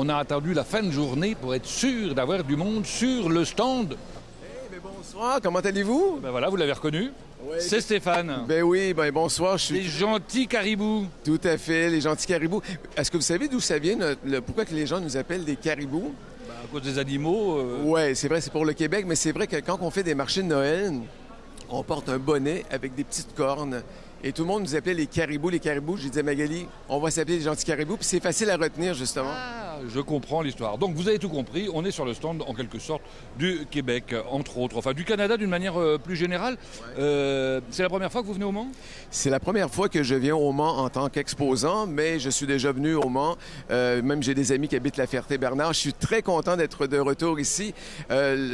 on a attendu la fin de journée pour être sûr d'avoir du monde sur le stand. Mais bonsoir, comment allez-vous? Ben voilà, vous l'avez reconnu. Ouais, C'est Stéphane. Ben oui, ben bonsoir, je suis... Les gentils caribous. Tout à fait, les gentils caribous. Est-ce que vous savez d'où ça vient, pourquoi que les gens nous appellent des caribous? Ben, à cause des animaux. Oui, c'est vrai, c'est pour le Québec, mais c'est vrai que quand on fait des marchés de Noël, on porte un bonnet avec des petites cornes. Et tout le monde nous appelait les caribous, les caribous. J'ai dit à Magali, on va s'appeler les gentils caribous, puis c'est facile à retenir, justement. Ah, je comprends l'histoire. Donc vous avez tout compris, on est sur le stand en quelque sorte du Québec, entre autres, enfin du Canada d'une manière plus générale. C'est la première fois que vous venez au Mans? C'est la première fois que je viens au Mans en tant qu'exposant, mais je suis déjà venu au Mans. Même j'ai des amis qui habitent la Ferté-Bernard. Je suis très content d'être de retour ici.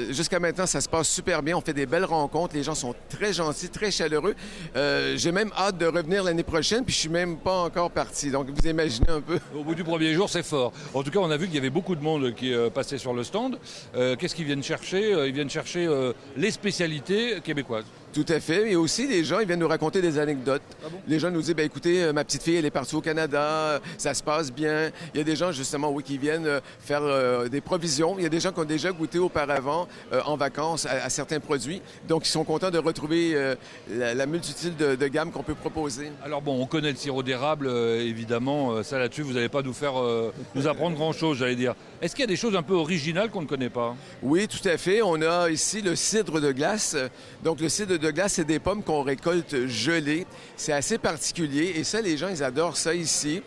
Jusqu'à maintenant, ça se passe super bien. On fait des belles rencontres. Les gens sont très gentils, très chaleureux. J'ai même hâte de revenir l'année prochaine, puis je suis même pas encore parti. Donc, vous imaginez un peu. Au bout du premier jour, c'est fort. En tout cas, on a vu qu'il y avait beaucoup de monde qui passait sur le stand. Qu'est-ce qu'ils viennent chercher? Ils viennent chercher les spécialités québécoises. Tout à fait. Et aussi, les gens, ils viennent nous raconter des anecdotes. Ah bon? Les gens nous disent, ben écoutez, ma petite fille, elle est partie au Canada, ça se passe bien. Il y a des gens, justement, oui, qui viennent faire des provisions. Il y a des gens qui ont déjà goûté auparavant en vacances à certains produits. Donc, ils sont contents de retrouver la multitude de gammes qu'on peut proposer. Alors bon, on connaît le sirop d'érable, évidemment. Ça là-dessus, vous n'allez pas nous apprendre grand-chose, j'allais dire. Est-ce qu'il y a des choses un peu originales qu'on ne connaît pas? Oui, tout à fait. On a ici le cidre de glace. Donc, le cidre de glace, c'est des pommes qu'on récolte gelées. C'est assez particulier. Et ça, les gens, ils adorent ça ici.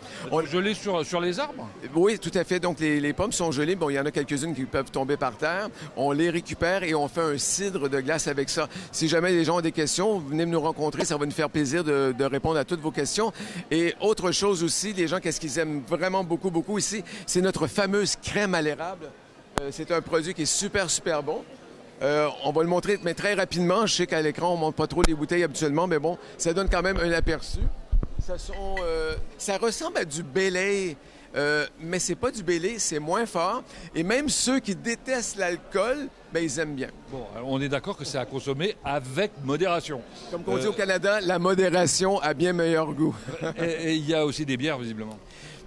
Gelé sur les arbres? Oui, tout à fait. Donc, les pommes sont gelées. Bon, il y en a quelques-unes qui peuvent tomber par terre. On les récupère et on fait un cidre de glace avec ça. Si jamais les gens ont des questions, venez nous rencontrer. Ça va nous faire plaisir de répondre à toutes vos questions. Et autre chose aussi, les gens, qu'est-ce qu'ils aiment vraiment beaucoup, beaucoup ici? C'est notre fameuse crème à l'érable. C'est un produit qui est super, super bon. On va le montrer, mais très rapidement. Je sais qu'à l'écran, on ne montre pas trop les bouteilles habituellement, mais bon, ça donne quand même un aperçu. Ça ressemble à du Baileys, mais c'est pas du Baileys, c'est moins fort. Et même ceux qui détestent l'alcool, ben, ils aiment bien. Bon, alors on est d'accord que c'est à consommer avec modération. Comme on dit au Canada, la modération a bien meilleur goût. Et il y a aussi des bières, visiblement.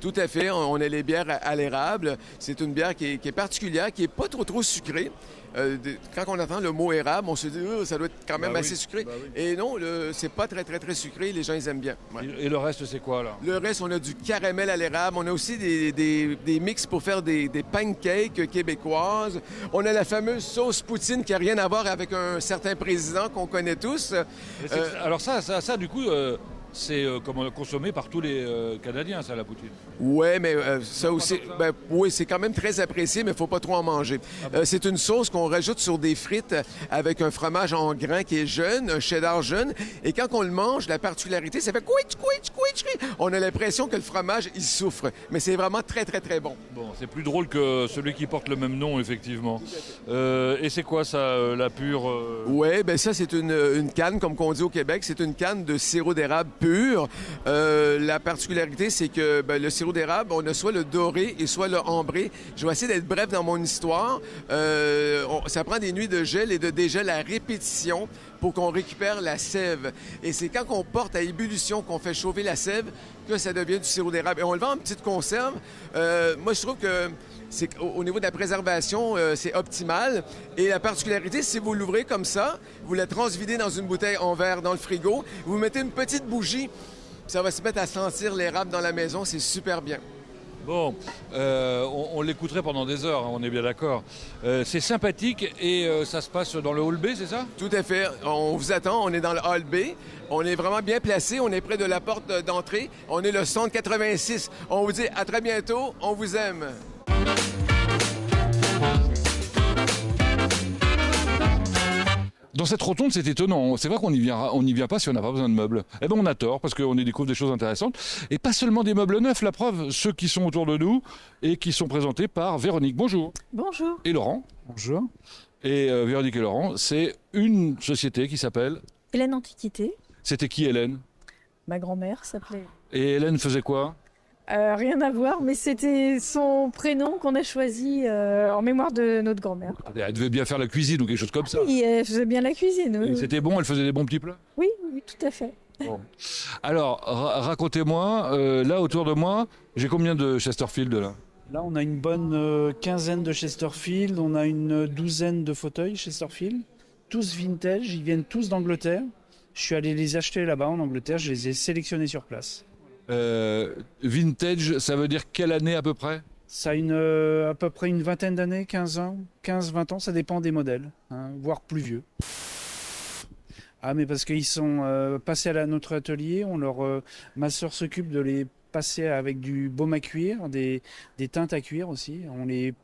Tout à fait. On a les bières à l'érable. C'est une bière qui est particulière, qui n'est pas trop sucrée. Quand on entend le mot érable, on se dit ça doit être quand même assez sucré. Bah oui. Et non, c'est pas très sucré. Les gens, ils aiment bien. Ouais. Et le reste, c'est quoi, là? Le reste, on a du caramel à l'érable. On a aussi des mix pour faire des pancakes québécoises. On a la fameuse sauce poutine qui n'a rien à voir avec un certain président qu'on connaît tous. Alors ça, du coup... c'est consommé par tous les Canadiens, ça, la poutine. Oui, mais ça aussi, oui, c'est quand même très apprécié, mais il ne faut pas trop en manger. C'est une sauce qu'on rajoute sur des frites avec un fromage en grains qui est jeune, un cheddar jeune. Et quand on le mange, la particularité, ça fait couitch. On a l'impression que le fromage, il souffre. Mais c'est vraiment très bon. Bon, c'est plus drôle que celui qui porte le même nom, effectivement. Et c'est quoi, ça, la pure Oui, bien ça, c'est une canne, comme on dit au Québec. C'est une canne de sirop d'érable pur. La particularité, c'est que le sirop d'érable, on a soit le doré et soit le ambré. Je vais essayer d'être bref dans mon histoire. Ça prend des nuits de gel et de dégel à répétition pour qu'on récupère la sève. Et c'est quand on porte à ébullition, qu'on fait chauffer la sève, que ça devient du sirop d'érable. Et on le vend en petite conserve. Moi, je trouve que au niveau de la préservation, c'est optimal. Et la particularité, si vous l'ouvrez comme ça, vous la transvidez dans une bouteille en verre dans le frigo, vous mettez une petite bougie, ça va se mettre à sentir l'érable dans la maison, c'est super bien. Bon, on l'écouterait pendant des heures, hein, on est bien d'accord. C'est sympathique et ça se passe dans le hall B, c'est ça? Tout à fait. On vous attend, on est dans le hall B. On est vraiment bien placé, on est près de la porte d'entrée. On est le stand 86. On vous dit à très bientôt, on vous aime. Dans cette rotonde, c'est étonnant. C'est vrai qu'on n'y vient pas si on n'a pas besoin de meubles. Eh bien, on a tort, parce qu'on y découvre des choses intéressantes. Et pas seulement des meubles neufs, la preuve, ceux qui sont autour de nous et qui sont présentés par Véronique. Bonjour. Bonjour. Et Laurent. Bonjour. Et Véronique et Laurent, c'est une société qui s'appelle... Hélène Antiquité. C'était qui, Hélène? Ma grand-mère s'appelait... Et Hélène faisait quoi? Rien à voir, mais c'était son prénom qu'on a choisi en mémoire de notre grand-mère. Elle devait bien faire la cuisine ou quelque chose comme ça. Oui, elle faisait bien la cuisine. Et c'était bon, elle faisait des bons petits plats? Oui, tout à fait. Bon. Alors, racontez-moi, là autour de moi, j'ai combien de Chesterfield là? Là, on a une bonne quinzaine de Chesterfield, on a une douzaine de fauteuils Chesterfield, tous vintage, ils viennent tous d'Angleterre. Je suis allé les acheter là-bas en Angleterre, je les ai sélectionnés sur place. Vintage, ça veut dire quelle année à peu près? Ça a à peu près une vingtaine d'années, 15 ans, 15-20 ans, ça dépend des modèles, hein, voire plus vieux. Ah, mais parce qu'ils sont passés à notre atelier, ma sœur s'occupe de les passer avec du baume à cuir, des teintes à cuir aussi, on les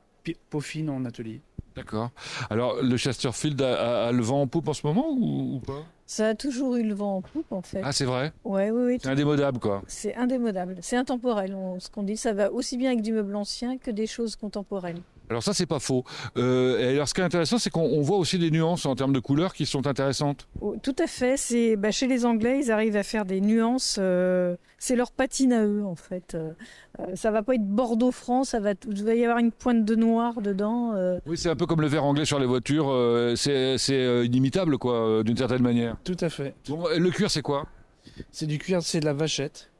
peaufine en atelier. D'accord. Alors, le Chesterfield a le vent en poupe en ce moment ou pas? Ça a toujours eu le vent en poupe, en fait. Ah, c'est vrai? Ouais, oui, oui. C'est indémodable, quoi. C'est indémodable. C'est intemporel. Ce qu'on dit, ça va aussi bien avec du meuble ancien que des choses contemporaines. Alors ça, c'est pas faux. Et alors, ce qui est intéressant, c'est qu'on voit aussi des nuances en termes de couleurs qui sont intéressantes. Oh, tout à fait. Chez les Anglais, ils arrivent à faire des nuances. C'est leur patine à eux, en fait. Ça va pas être Bordeaux-Franc, il va y avoir une pointe de noir dedans. Oui, c'est un peu comme le vert anglais sur les voitures. C'est inimitable, quoi, d'une certaine manière. Tout à fait. Bon, le cuir, c'est quoi? C'est du cuir, c'est de la vachette.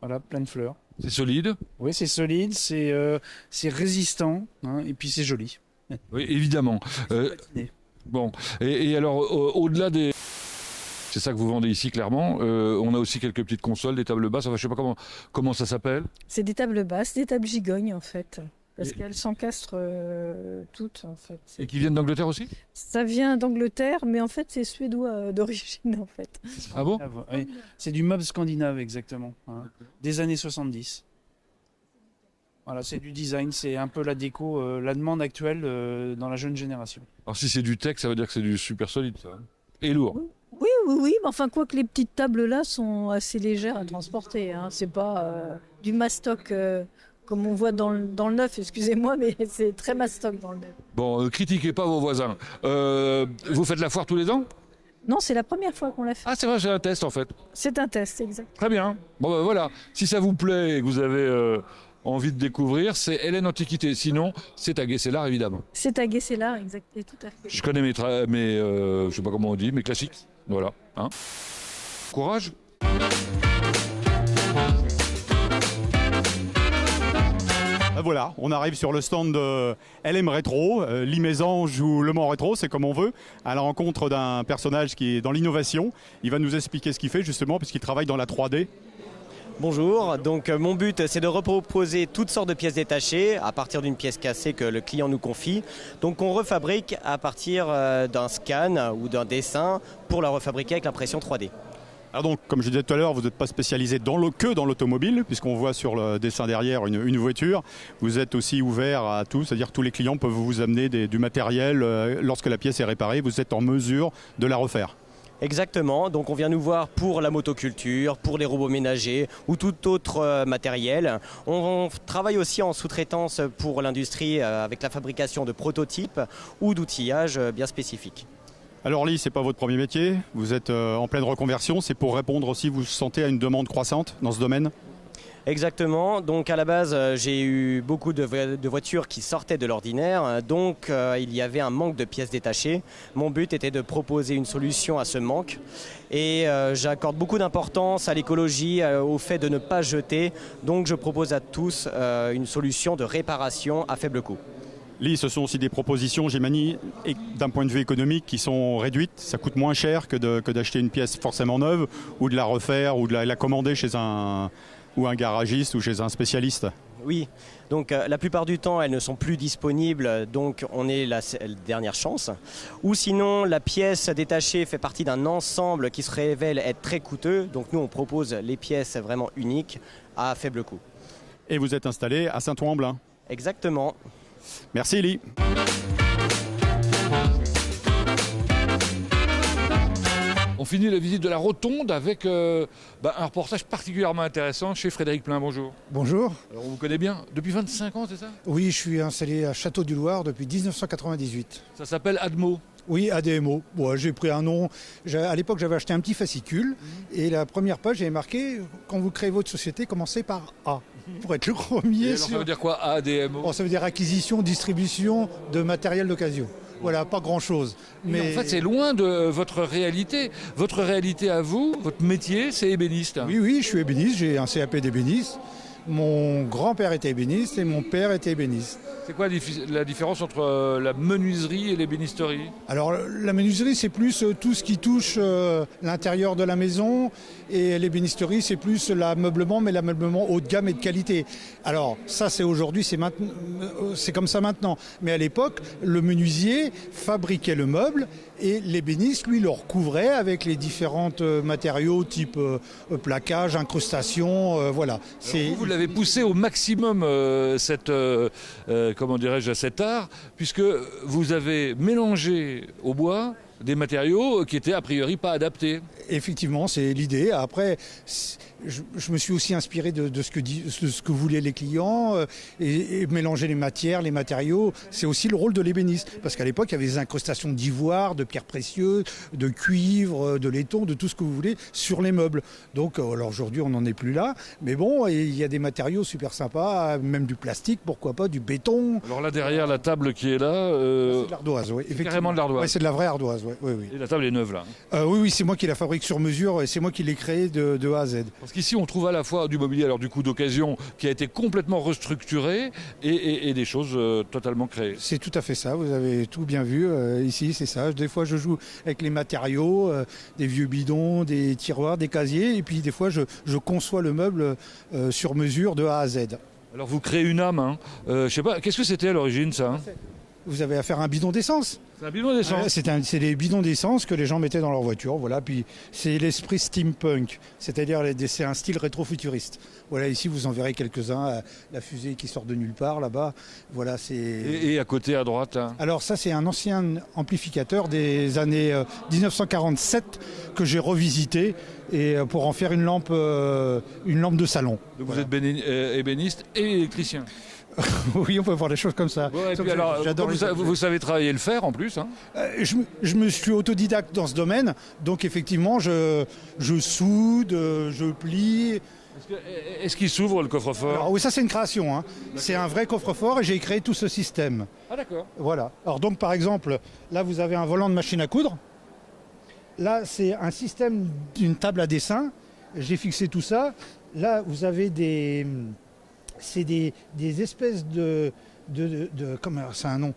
Voilà, plein de fleurs. C'est solide? Oui, c'est solide, c'est résistant, hein, et puis c'est joli. Oui, évidemment. Bon, et alors, au-delà des... C'est ça que vous vendez ici, clairement. On a aussi quelques petites consoles, des tables basses. Enfin, je sais pas comment ça s'appelle. C'est des tables basses, des tables gigognes, en fait. Parce qu'elles s'encastrent toutes, en fait. Et qui viennent d'Angleterre aussi? Ça vient d'Angleterre, mais en fait, c'est suédois d'origine, en fait. Ah bon? Oui. C'est du meuble scandinave, exactement. Hein, des années 70. Voilà, c'est du design, c'est un peu la déco, la demande actuelle dans la jeune génération. Alors, si c'est du tech, ça veut dire que c'est du super solide, ça. Et lourd. Oui, mais enfin, quoi que les petites tables là sont assez légères à transporter. Hein. C'est pas du mastoc comme on voit dans le neuf, excusez-moi, mais c'est très mastoc dans le neuf. Bon, critiquez pas vos voisins. Vous faites la foire tous les ans? Non, c'est la première fois qu'on l'a fait. Ah, c'est vrai, c'est un test en fait. C'est un test, exact. Très bien. Bon, ben voilà. Si ça vous plaît et que vous avez envie de découvrir, c'est Hélène Antiquité. Sinon, c'est à Guescélard, évidemment. C'est à Guescélard, exact, et tout à fait. Je connais mes je sais pas comment on dit, mes classiques. Voilà. Hein. Courage. Voilà, on arrive sur le stand de LM Rétro, Limésange ou Le Mans Rétro, c'est comme on veut, à la rencontre d'un personnage qui est dans l'innovation. Il va nous expliquer ce qu'il fait justement, puisqu'il travaille dans la 3D. Bonjour, donc mon but c'est de reproposer toutes sortes de pièces détachées à partir d'une pièce cassée que le client nous confie. Donc on refabrique à partir d'un scan ou d'un dessin pour la refabriquer avec l'impression 3D. Alors donc, comme je disais tout à l'heure, vous n'êtes pas spécialisé que dans l'automobile, puisqu'on voit sur le dessin derrière une voiture. Vous êtes aussi ouvert à tout, c'est-à-dire que tous les clients peuvent vous amener du matériel. Lorsque la pièce est réparée, vous êtes en mesure de la refaire. Exactement, donc on vient nous voir pour la motoculture, pour les robots ménagers ou tout autre matériel. On travaille aussi en sous-traitance pour l'industrie avec la fabrication de prototypes ou d'outillages bien spécifiques. Alors Lee, ce n'est pas votre premier métier, vous êtes en pleine reconversion, c'est pour répondre aussi, vous sentez, à une demande croissante dans ce domaine? Exactement, donc à la base j'ai eu beaucoup de voitures qui sortaient de l'ordinaire, donc il y avait un manque de pièces détachées. Mon but était de proposer une solution à ce manque et j'accorde beaucoup d'importance à l'écologie, au fait de ne pas jeter, donc je propose à tous une solution de réparation à faible coût. Lee, ce sont aussi des propositions, j'imagine, d'un point de vue économique qui sont réduites. Ça coûte moins cher que d'acheter une pièce forcément neuve ou de la refaire ou de la commander chez un garagiste ou chez un spécialiste. Oui, donc la plupart du temps elles ne sont plus disponibles, donc on est la dernière chance. Ou sinon la pièce détachée fait partie d'un ensemble qui se révèle être très coûteux, donc nous on propose les pièces vraiment uniques à faible coût. Et vous êtes installé à Saint-Ouen-en-Belin. Exactement. Merci Lee. On finit la visite de la Rotonde avec un reportage particulièrement intéressant chez Frédéric Plein. Bonjour. Bonjour. Alors on vous connaît bien depuis 25 ans, c'est ça? Oui, je suis installé à Château-du-Loir depuis 1998. Ça s'appelle Admo. Oui, ADMO. Bon, j'ai pris un nom. À l'époque, j'avais acheté un petit fascicule et la première page, j'avais marqué « Quand vous créez votre société, commencez par A ». Pour être le premier. Alors, ça veut dire quoi, ADMO? Bon, ça veut dire acquisition, distribution de matériel d'occasion. Voilà, pas grand-chose. Mais en fait, c'est loin de votre réalité. Votre réalité à vous, votre métier, c'est ébéniste. Oui, je suis ébéniste, j'ai un CAP d'ébéniste. Mon grand-père était ébéniste et mon père était ébéniste. C'est quoi la différence entre la menuiserie et l'ébénisterie? Alors la menuiserie, c'est plus tout ce qui touche l'intérieur de la maison, et l'ébénisterie, c'est plus l'ameublement, mais l'ameublement haut de gamme et de qualité. Alors ça, c'est aujourd'hui, c'est comme ça maintenant. Mais à l'époque, le menuisier fabriquait le meuble et l'ébéniste, lui, le recouvrait avec les différents matériaux type plaquage, incrustation, voilà. Vous l'avez poussé au maximum comment dirais-je, cet art, puisque vous avez mélangé au bois des matériaux qui étaient a priori pas adaptés. Effectivement, c'est l'idée. Après, je me suis aussi inspiré de ce que voulaient les clients et mélanger les matières, les matériaux. C'est aussi le rôle de l'ébéniste. Parce qu'à l'époque, il y avait des incrustations d'ivoire, de pierres précieuses, de cuivre, de laiton, de tout ce que vous voulez sur les meubles. Donc, alors aujourd'hui, on n'en est plus là. Mais bon, il y a des matériaux super sympas, même du plastique, pourquoi pas, du béton. Alors là, derrière la table qui est là... c'est de l'ardoise, oui. C'est carrément de l'ardoise. Oui, c'est de la vraie ardoise, oui. Oui. Et la table est neuve, là. Oui, c'est moi qui la fabrique sur mesure et c'est moi qui l'ai créée de A à Z. Parce qu'ici, on trouve à la fois du mobilier, alors du coup d'occasion, qui a été complètement restructuré et des choses totalement créées. C'est tout à fait ça, vous avez tout bien vu. Ici, c'est ça. Des fois, je joue avec les matériaux, des vieux bidons, des tiroirs, des casiers, et puis des fois, je conçois le meuble sur mesure de A à Z. Alors, vous créez une âme, hein. Je sais pas, qu'est-ce que c'était à l'origine, ça, hein? Vous avez affaire à un bidon d'essence. C'est un bidon d'essence. C'est des bidons d'essence que les gens mettaient dans leur voiture. Voilà. Puis c'est l'esprit steampunk, c'est-à-dire c'est un style rétro-futuriste. Voilà, ici vous en verrez quelques-uns. La fusée qui sort de nulle part là-bas. Voilà, c'est. Et à côté, à droite, hein. Alors ça, c'est un ancien amplificateur des années 1947 que j'ai revisité et pour en faire une lampe de salon. Donc voilà. Vous êtes ébéniste et électricien. Oui, on peut voir des choses comme ça. Ouais, puis alors, vous savez travailler le fer en plus, hein. Je me suis autodidacte dans ce domaine, donc effectivement, je soude, je plie. Est-ce qu'il s'ouvre le coffre-fort? Alors, oui, ça c'est une création, hein. C'est un vrai coffre-fort et j'ai créé tout ce système. Ah d'accord. Voilà. Alors donc par exemple, là vous avez un volant de machine à coudre. Là c'est un système d'une table à dessin. J'ai fixé tout ça. Là vous avez c'est des espèces de comment c'est un nom.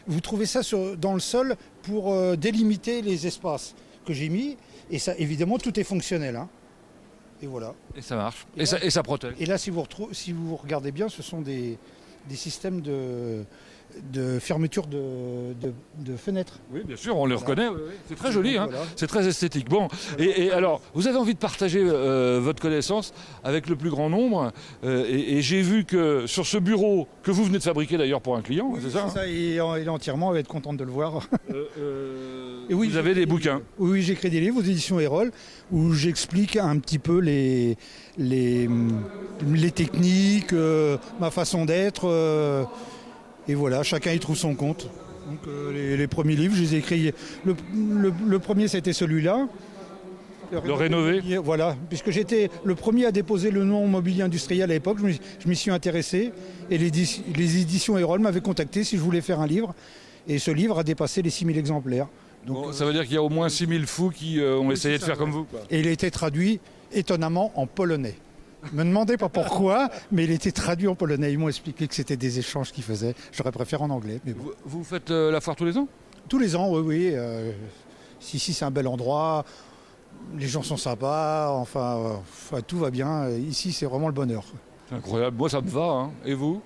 Vous trouvez ça dans le sol pour délimiter les espaces que j'ai mis. Et ça, évidemment, tout est fonctionnel, hein. Et voilà. Et ça marche. Et ça protège. Et là, si vous regardez bien, ce sont des systèmes de fermeture de fenêtres. Oui, bien sûr, on les reconnaît. Oui. C'est très joli, hein. Voilà. C'est très esthétique. Bon, et alors, vous avez envie de partager votre connaissance avec le plus grand nombre. Et j'ai vu que sur ce bureau, que vous venez de fabriquer d'ailleurs pour un client, Oui, c'est ça, hein? ça, il est entièrement, elle va être contente de le voir. Et oui, vous avez des bouquins. Oui, j'ai écrit des livres aux éditions Erol où j'explique un petit peu les techniques, ma façon d'être. Et voilà, chacun y trouve son compte. Donc les premiers livres, je les ai écrits. Le premier, c'était celui-là. Le rénover. Voilà, puisque j'étais le premier à déposer le nom mobilier industriel à l'époque, je m'y suis intéressé. Et les éditions Erol m'avaient contacté si je voulais faire un livre. Et ce livre a dépassé les 6000 exemplaires. Donc, bon, ça veut dire qu'il y a au moins 6000 fous qui ont essayé de faire comme vous, quoi. Et il a été traduit étonnamment en polonais. Me demandez pas pourquoi, mais il était traduit en polonais. Ils m'ont expliqué que c'était des échanges qu'ils faisaient. J'aurais préféré en anglais. Mais bon. Vous faites la foire tous les ans? Tous les ans, oui. Ici, c'est un bel endroit. Les gens sont sympas. Enfin, tout va bien. Ici, c'est vraiment le bonheur. C'est incroyable. Moi, ça me va, hein. Et vous?